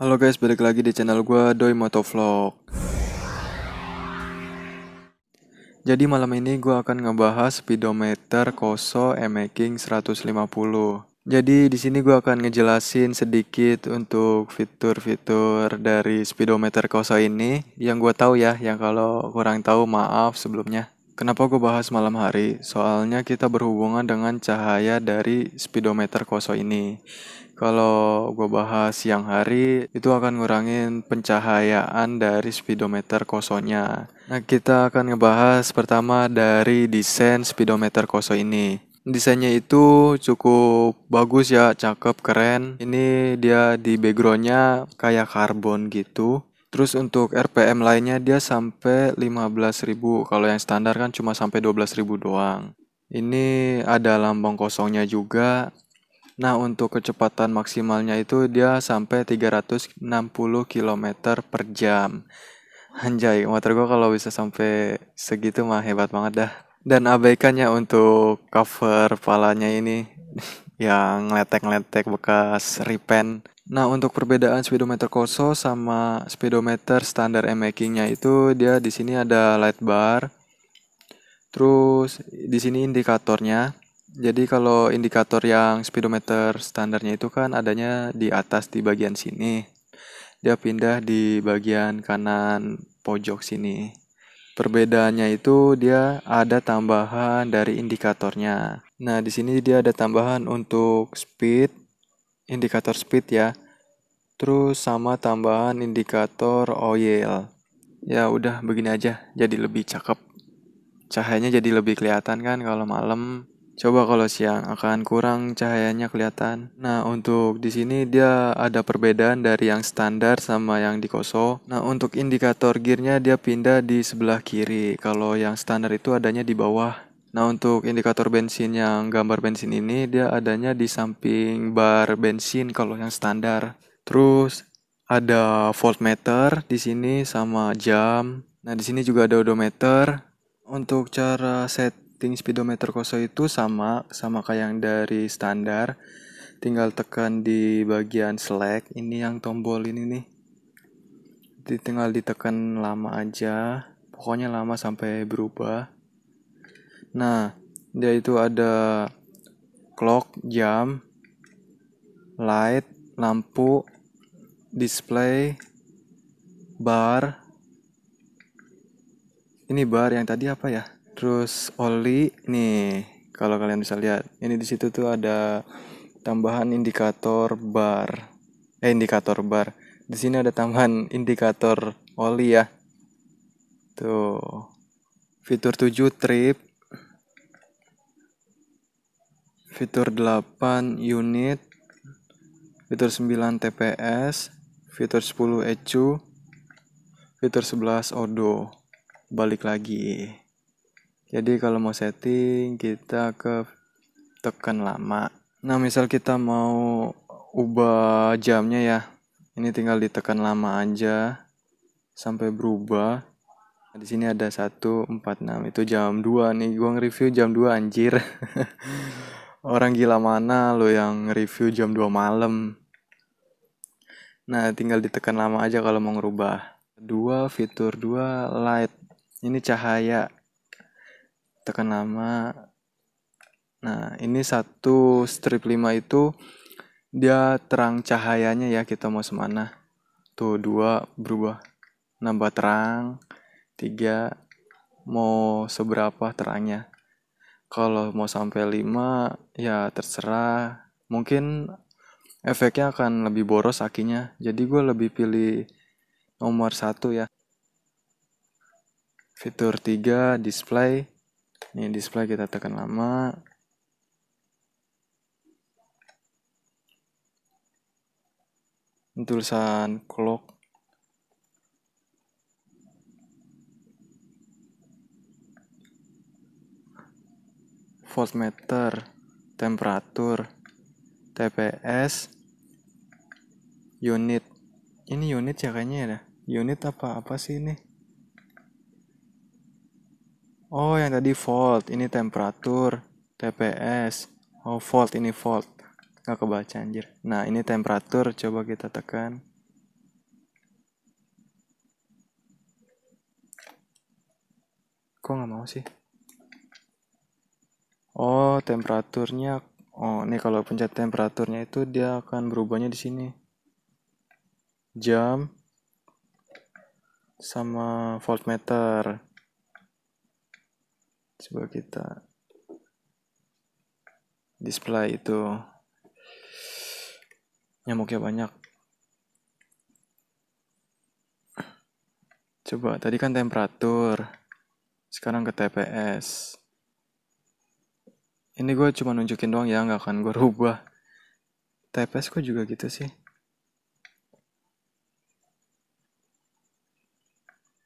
Halo guys, balik lagi di channel gue Doi Motovlog. Jadi malam ini gue akan ngebahas speedometer Koso E-Making 150. Jadi di sini gue akan ngejelasin sedikit untuk fitur-fitur dari speedometer Koso ini yang gue tahu ya, yang kalau kurang tahu maaf sebelumnya. Kenapa gue bahas malam hari? Soalnya kita berhubungan dengan cahaya dari speedometer Koso ini. Kalau gue bahas siang hari, itu akan ngurangin pencahayaan dari speedometer Kosonya. Nah, kita akan ngebahas pertama dari desain speedometer Koso ini. Desainnya itu cukup bagus ya, cakep, keren. Ini dia di backgroundnya kayak karbon gitu. Terus untuk RPM lainnya dia sampai 15.000. Kalau yang standar kan cuma sampai 12.000 doang. Ini ada lambang kosongnya juga. Nah, untuk kecepatan maksimalnya itu dia sampai 360 kilometer per jam. Anjay, motor gua kalau bisa sampai segitu mah hebat banget dah. Dan abaikannya untuk cover palanya ini yang ngeletek-ngeletek bekas repaint. Nah, untuk perbedaan speedometer Koso sama speedometer standar e-makingnya itu dia di sini ada light bar, terus di sini indikatornya. Jadi kalau indikator yang speedometer standarnya itu kan adanya di atas di bagian sini. Dia pindah di bagian kanan pojok sini. Perbedaannya itu dia ada tambahan dari indikatornya. Nah, di sini dia ada tambahan untuk speed, indikator speed ya. Terus sama tambahan indikator oil. Ya udah begini aja, jadi lebih cakep. Cahayanya jadi lebih kelihatan kan kalau malam. Coba kalau siang akan kurang cahayanya kelihatan. Nah, untuk di sini dia ada perbedaan dari yang standar sama yang di Koso. Nah, untuk indikator gearnya dia pindah di sebelah kiri. Kalau yang standar itu adanya di bawah. Nah, untuk indikator bensin yang gambar bensin ini dia adanya di samping bar bensin kalau yang standar. Terus ada voltmeter di sini sama jam. Nah, di sini juga ada odometer. Untuk cara setting speedometer Koso itu sama kayak yang dari standar. Tinggal tekan di bagian select. Ini yang tombol ini nih. Tinggal ditekan lama aja. Pokoknya lama sampai berubah. Nah, dia itu ada clock, jam, light, lampu, display, bar. Ini bar yang tadi apa ya? Terus oli nih, kalau kalian bisa lihat, ini di situ tuh ada tambahan indikator bar. Indikator bar. Di sini ada tambahan indikator oli ya. Tuh. Fitur 7 trip, fitur 8 unit, fitur 9 TPS, fitur 10 ECU, fitur 11 odo. Balik lagi. Jadi kalau mau setting kita ke tekan lama. Nah, misal kita mau ubah jamnya ya. Ini tinggal ditekan lama aja sampai berubah. Nah, di sini ada 146 itu jam 2 nih. Gua nge-review jam 2 anjir. Orang gila mana lo yang nge-review jam 2 malam. Nah, tinggal ditekan lama aja kalau mau ngerubah. Fitur 2 light. Ini cahaya. Tekan lama. Nah, ini satu strip 5 itu dia terang cahayanya ya, kita mau semana. Tuh 2 berubah nambah terang, 3 mau seberapa terangnya. Kalau mau sampai 5 ya terserah. Mungkin efeknya akan lebih boros akinya. Jadi gue lebih pilih nomor 1 ya. Fitur 3 display. Nih display kita tekan lama. Tulisan clock. Voltmeter, temperatur, TPS, unit. Ini unit ya kayaknya ya. Unit apa sih ini? Oh, yang tadi volt, ini temperatur, TPS. Oh, volt ini volt. Nggak kebaca anjir. Nah, ini temperatur, coba kita tekan. Kok nggak mau sih? Oh, temperaturnya. Oh, nih kalau pencet temperaturnya itu dia akan berubahnya di sini. Jam sama voltmeter. Coba kita display itu. Nyamuknya banyak. Coba, tadi kan temperatur. Sekarang ke TPS. Ini gue cuma nunjukin doang ya, nggak akan gue rubah. TPS kok juga gitu sih.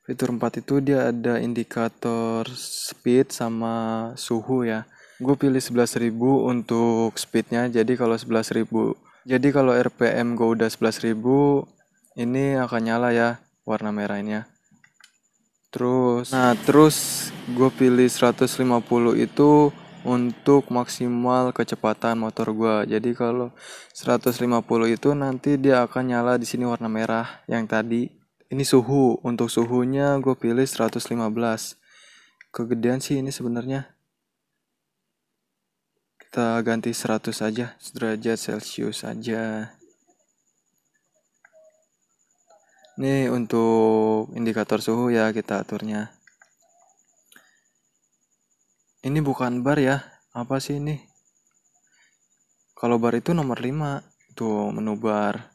Fitur 4 itu dia ada indikator speed sama suhu ya. Gue pilih 11.000 untuk speednya. Jadi kalau RPM gue udah 11.000, ini akan nyala ya warna merahnya. Terus gue pilih 150 itu untuk maksimal kecepatan motor gue. Jadi kalau 150 itu nanti dia akan nyala di sini warna merah yang tadi. Ini suhu. Untuk suhunya gue pilih 115. Kegedean sih ini sebenarnya. Kita ganti 100 aja. Derajat Celcius aja. Nih untuk indikator suhu ya kita aturnya. Ini bukan bar ya. Apa sih ini? Kalau bar itu nomor 5. Tuh menu bar.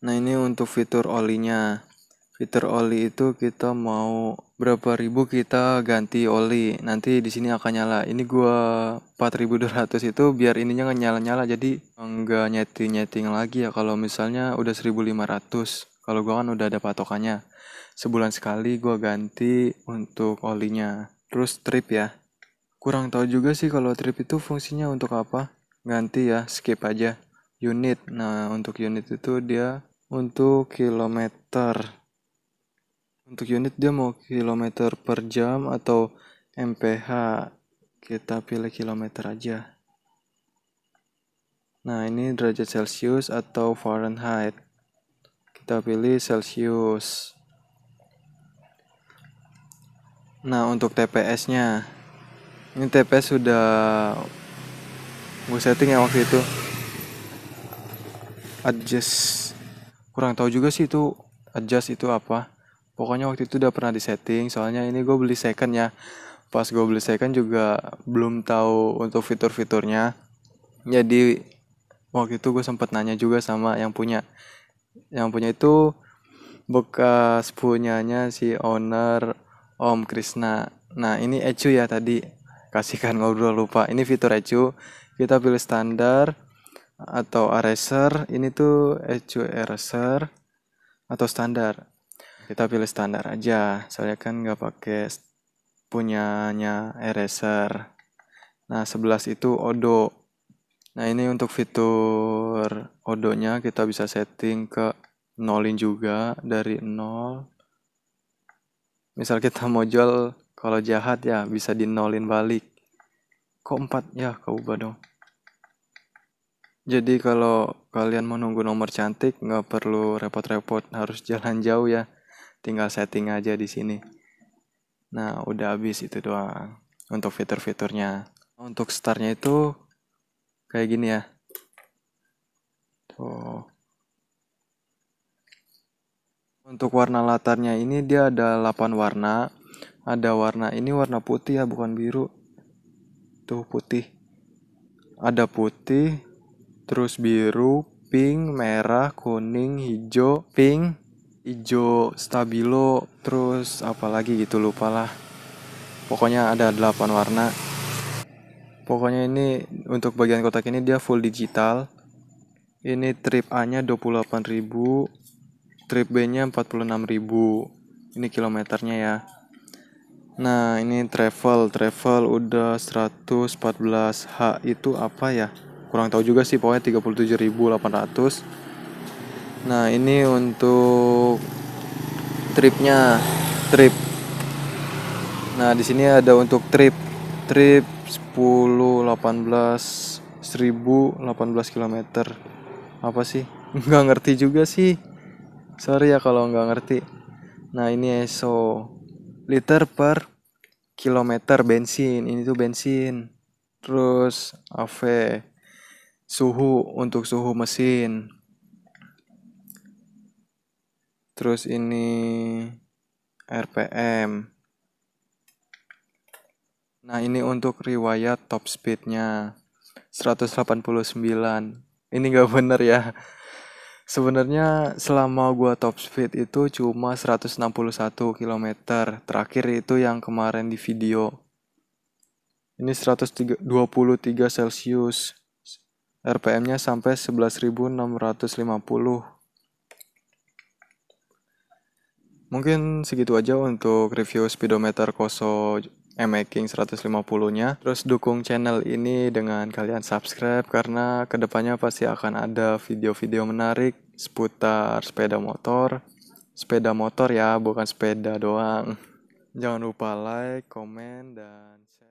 Nah ini untuk fitur olinya. Fitur oli itu kita mau berapa ribu kita ganti oli. Nanti di sini akan nyala. Ini gua 4.200 itu biar ininya nggak nyala-nyala. Jadi nggak nyeting-nyeting lagi ya. Kalau misalnya udah 1.500. Kalau gua kan udah ada patokannya. Sebulan sekali gua ganti untuk olinya. Terus trip ya. Kurang tahu juga sih kalau trip itu fungsinya untuk apa. Ganti ya, skip aja. Unit. Nah untuk unit itu dia untuk kilometer. Untuk unit dia mau kilometer per jam atau mph. Kita pilih kilometer aja. Nah ini derajat Celcius atau Fahrenheit. Kita pilih Celcius. Nah untuk TPS-nya. Ini TPS sudah gue setting ya waktu itu. Adjust. Kurang tahu juga sih itu adjust itu apa. Pokoknya waktu itu udah pernah disetting. Soalnya ini gue beli second ya. Pas gue beli second juga belum tahu untuk fitur-fiturnya. Jadi waktu itu gue sempat nanya juga sama yang punya. Yang punya itu bekas punyanya si owner Om Krisna. Nah ini ECU ya tadi. Kasihkan ngobrol lupa. Ini fitur ECU. Kita pilih standar atau eraser. Ini tuh ECU eraser atau standar. Kita pilih standar aja. Soalnya kan nggak pakai punyanya eraser. Nah 11 itu odo. Nah ini untuk fitur odonya kita bisa setting ke nolin juga dari 0. Misal kita mau jual kalau jahat ya bisa di nolin balik. Kok 4 ya keubah dong. Jadi kalau kalian mau nunggu nomor cantik nggak perlu repot-repot harus jalan jauh ya. Tinggal setting aja di sini. Nah udah habis itu doang untuk fitur-fiturnya. Untuk startnya itu kayak gini ya. Tuh. Untuk warna latarnya ini dia ada 8 warna. Ada warna ini warna putih ya, bukan biru. Tuh putih. Ada putih, terus biru, pink, merah, kuning, hijau, pink, hijau stabilo, terus apa lagi gitu lupa lah. Pokoknya ada 8 warna. Pokoknya ini untuk bagian kotak ini dia full digital. Ini trip A-nya 28.000, trip B-nya 46.000. Ini kilometernya ya. Nah, ini travel udah 114H itu apa ya? Kurang tahu juga sih, pokoknya 37.800. Nah, ini untuk tripnya, trip. Nah, di sini ada untuk trip 10, 18, 1018 kilometer. Apa sih? Nggak ngerti juga sih. Sorry ya kalau nggak ngerti. Nah ini ESO. Liter per kilometer bensin. Ini tuh bensin. Terus AV. Suhu untuk suhu mesin. Terus ini RPM. Nah ini untuk riwayat top speednya 189. Ini nggak bener ya. Sebenarnya selama gua top speed itu cuma 161 kilometer. Terakhir itu yang kemarin di video. Ini 123 Celcius. RPM-nya sampai 11.650. Mungkin segitu aja untuk review speedometer Koso Emaking 150-nya. Terus dukung channel ini dengan kalian subscribe karena kedepannya pasti akan ada video-video menarik seputar sepeda motor. Sepeda motor ya, bukan sepeda doang. Jangan lupa like, komen, dan share.